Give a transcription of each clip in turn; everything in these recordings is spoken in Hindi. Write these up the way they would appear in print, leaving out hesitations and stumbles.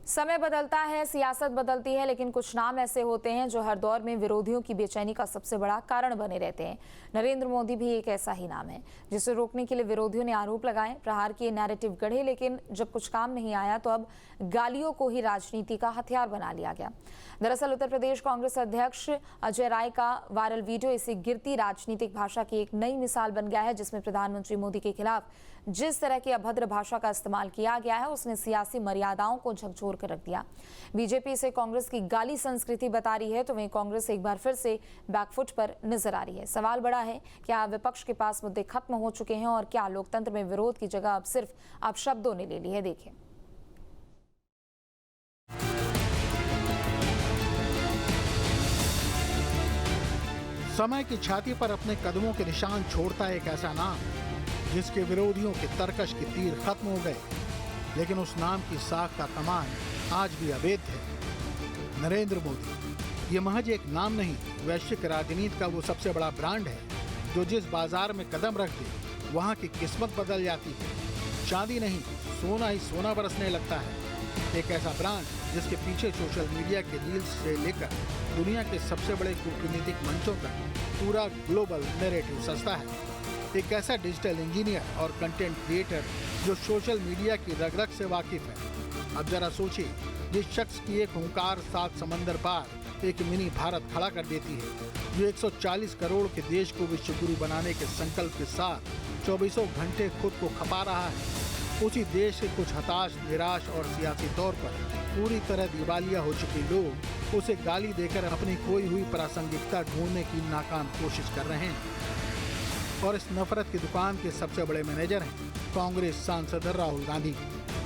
समय बदलता है, सियासत बदलती है, लेकिन कुछ नाम ऐसे होते हैं जो हर दौर में विरोधियों की बेचैनी का सबसे बड़ा कारण बने रहते हैं। नरेंद्र मोदी भी एक ऐसा ही नाम है जिसे रोकने के लिए विरोधियों ने आरोप लगाए, प्रहार किए, नैरेटिव गढ़े, लेकिन जब कुछ काम नहीं आया तो अब गालियों को ही राजनीति का हथियार बना लिया गया। दरअसल उत्तर प्रदेश कांग्रेस अध्यक्ष अजय राय का वायरल वीडियो इसी गिरती राजनीतिक भाषा की एक नई मिसाल बन गया है, जिसमें प्रधानमंत्री मोदी के खिलाफ जिस तरह की अभद्र भाषा का इस्तेमाल किया गया है उसने सियासी मर्यादाओं को झकझोर कर रख दिया। बीजेपी इसे कांग्रेस की गाली संस्कृति बता रही है तो वहीं कांग्रेस एक बार फिर से बैकफुट पर नजर आ रही है। सवाल बड़ा है, क्या विपक्ष के पास मुद्दे खत्म हो चुके हैं और क्या लोकतंत्र में विरोध की जगह अब सिर्फ अपशब्दों ने ले ली है? देखिए। समय की छाती पर अपने कदमों के निशान छोड़ता है एक ऐसा नाम जिसके विरोधियों के तरकश के तीर खत्म हो गए, लेकिन उस नाम की साख का कमान आज भी अवैध है। नरेंद्र मोदी ये महज एक नाम नहीं, वैश्विक राजनीति का वो सबसे बड़ा ब्रांड है जो जिस बाजार में कदम रख दे वहाँ की किस्मत बदल जाती है। चांदी नहीं, सोना ही सोना बरसने लगता है। एक ऐसा ब्रांड जिसके पीछे सोशल मीडिया के रील्स से लेकर दुनिया के सबसे बड़े कूटनीतिक मंचों तक पूरा ग्लोबल नैरेटिव सजता है। एक ऐसा डिजिटल इंजीनियर और कंटेंट क्रिएटर जो सोशल मीडिया की रग-रग से वाकिफ है। अब जरा सोचिए, जिस शख्स की एक हुंकार 7 समंदर पार एक मिनी भारत खड़ा कर देती है, जो 140 करोड़ के देश को विश्व गुरु बनाने के संकल्प के साथ 24 घंटे खुद को खपा रहा है, उसी देश के कुछ हताश, निराश और सियासी तौर पर पूरी तरह दिवालिया हो चुके लोग उसे गाली देकर अपनी खोई हुई प्रासंगिकता ढूंढने की नाकाम कोशिश कर रहे हैं। और इस नफरत की दुकान के सबसे बड़े मैनेजर हैं कांग्रेस सांसद राहुल गांधी।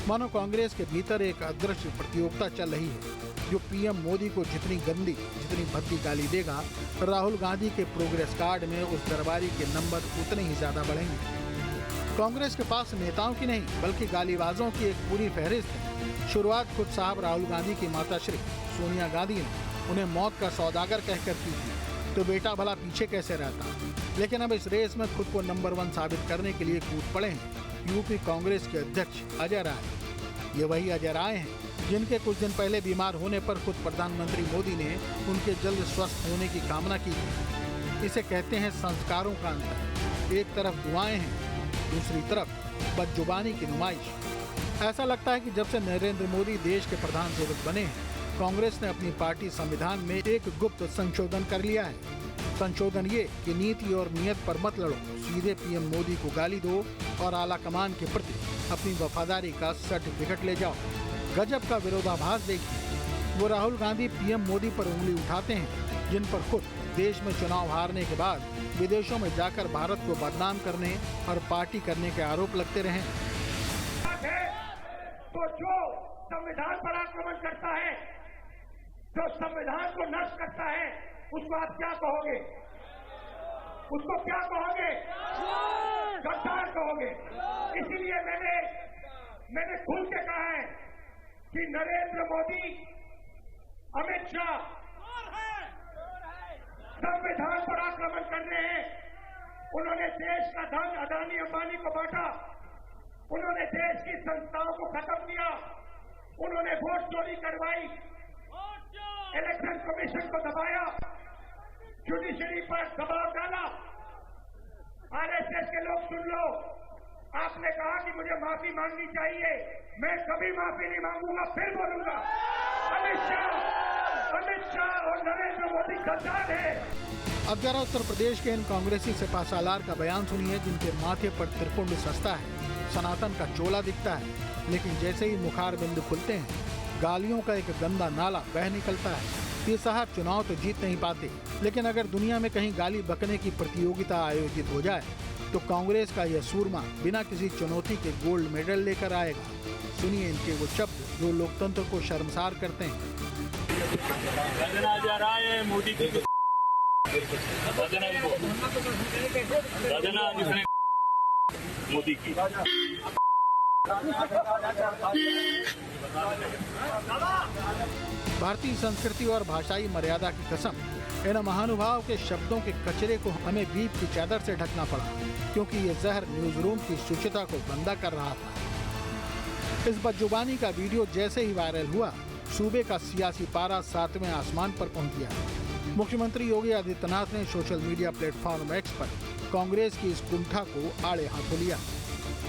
मानो कांग्रेस के भीतर एक अदृश्य प्रतियोगिता चल रही है जो पीएम मोदी को जितनी गंदी, जितनी भद्दी गाली देगा, राहुल गांधी के प्रोग्रेस कार्ड में उस दरबारी के नंबर उतने ही ज्यादा बढ़ेंगे। कांग्रेस के पास नेताओं की नहीं बल्कि गालीबाजों की एक पूरी फहरिस्त है। शुरुआत खुद साहब राहुल गांधी की माताश्री सोनिया गांधी ने उन्हें मौत का सौदागर कहकर की थी, तो बेटा भला पीछे कैसे रहता। लेकिन अब इस रेस में खुद को नंबर 1 साबित करने के लिए कूद पड़े हैं यूपी कांग्रेस के अध्यक्ष अजय राय। ये वही अजय राय हैं जिनके कुछ दिन पहले बीमार होने पर खुद प्रधानमंत्री मोदी ने उनके जल्द स्वस्थ होने की कामना की थी। इसे कहते हैं संस्कारों का अंतर। एक तरफ दुआएं हैं, दूसरी तरफ बदजुबानी की नुमाइश। ऐसा लगता है कि जब से नरेंद्र मोदी देश के प्रधान सेवक बने हैं, कांग्रेस ने अपनी पार्टी संविधान में एक गुप्त संशोधन कर लिया है। संशोधन ये कि नीति और नियत पर मत लड़ो, सीधे पीएम मोदी को गाली दो और आला कमान के प्रति अपनी वफादारी का सर्टिफिकेट ले जाओ। गजब का विरोधाभास देखिए। वो राहुल गांधी पीएम मोदी पर उंगली उठाते हैं जिन पर खुद देश में चुनाव हारने के बाद विदेशों में जाकर भारत को बदनाम करने और पार्टी करने के आरोप लगते रहे। तो जो संविधान पर आक्रमण करता है, जो संविधान को नष्ट करता है, उसको आप क्या कहोगे? उसको क्या कहोगे? गद्दार कहोगे। इसीलिए मैंने खुल के कहा है कि नरेंद्र मोदी, अमित शाह संविधान पर आक्रमण कर रहे हैं। उन्होंने देश का धन अदानी अंबानी को बांटा, उन्होंने देश की संस्थाओं को खत्म किया, उन्होंने वोट चोरी करवाई, इलेक्शन कमीशन को दबाया, जुडिशरी पर दबाव डाला। आरएसएस के लोग सुन लो, आपने कहा कि मुझे माफी मांगनी चाहिए, मैं कभी माफी नहीं मांगूंगा, फिर बोलूंगा। अमित शाह और नरेंद्र मोदी गद्दार है। अब जरा उत्तर प्रदेश के इन कांग्रेसी सिपासालार का बयान सुनिए जिनके माथे पर त्रिपुंड सजता है, सनातन का चोला दिखता है, लेकिन जैसे ही मुखार बिंदु खुलते हैं गालियों का एक गंदा नाला बह निकलता है। ये साहब चुनाव तो जीत नहीं पाते, लेकिन अगर दुनिया में कहीं गाली बकने की प्रतियोगिता आयोजित हो जाए तो कांग्रेस का यह सूरमा बिना किसी चुनौती के गोल्ड मेडल लेकर आएगा। सुनिए इनके वो शब्द जो लोकतंत्र को शर्मसार करते हैं। मोदी की मोदी की भारतीय संस्कृति और भाषाई मर्यादा की कसम, इन महानुभाव के शब्दों के कचरे को हमें बीप की चादर से ढकना पड़ा, क्योंकि ये जहर न्यूज रूम की शुचिता को गंदा कर रहा था। इस बदजुबानी का वीडियो जैसे ही वायरल हुआ, सूबे का सियासी पारा 7वें आसमान पर पहुंच गया। मुख्यमंत्री योगी आदित्यनाथ ने सोशल मीडिया प्लेटफॉर्म एक्स पर कांग्रेस की इस कुंठा को आड़े हाथों लिया।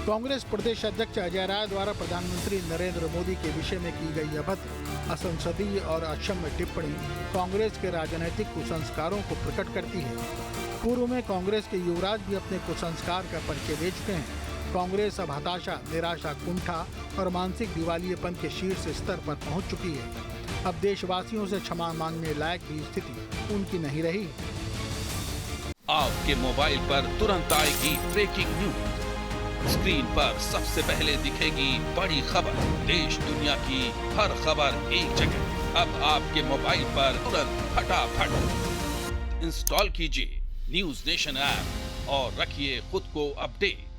कांग्रेस प्रदेश अध्यक्ष अजय राय द्वारा प्रधानमंत्री नरेंद्र मोदी के विषय में की गई अभद्र, असंसदीय और अक्षम्य टिप्पणी कांग्रेस के राजनीतिक कुसंस्कारों को प्रकट करती है। पूर्व में कांग्रेस के युवराज भी अपने कुसंस्कार का परिचय दे चुके हैं। कांग्रेस अब हताशा, निराशा, कुंठा और मानसिक दिवालियेपन के शीर्ष स्तर पर पहुंच चुकी है। अब देशवासियों से क्षमा मांगने लायक भी स्थिति उनकी नहीं रही। आपके मोबाइल पर तुरंत आएगी ब्रेकिंग न्यूज। स्क्रीन पर सबसे पहले दिखेगी बड़ी खबर। देश दुनिया की हर खबर एक जगह। अब आपके मोबाइल पर तुरंत फटाफट इंस्टॉल कीजिए न्यूज नेशन ऐप और रखिए खुद को अपडेट।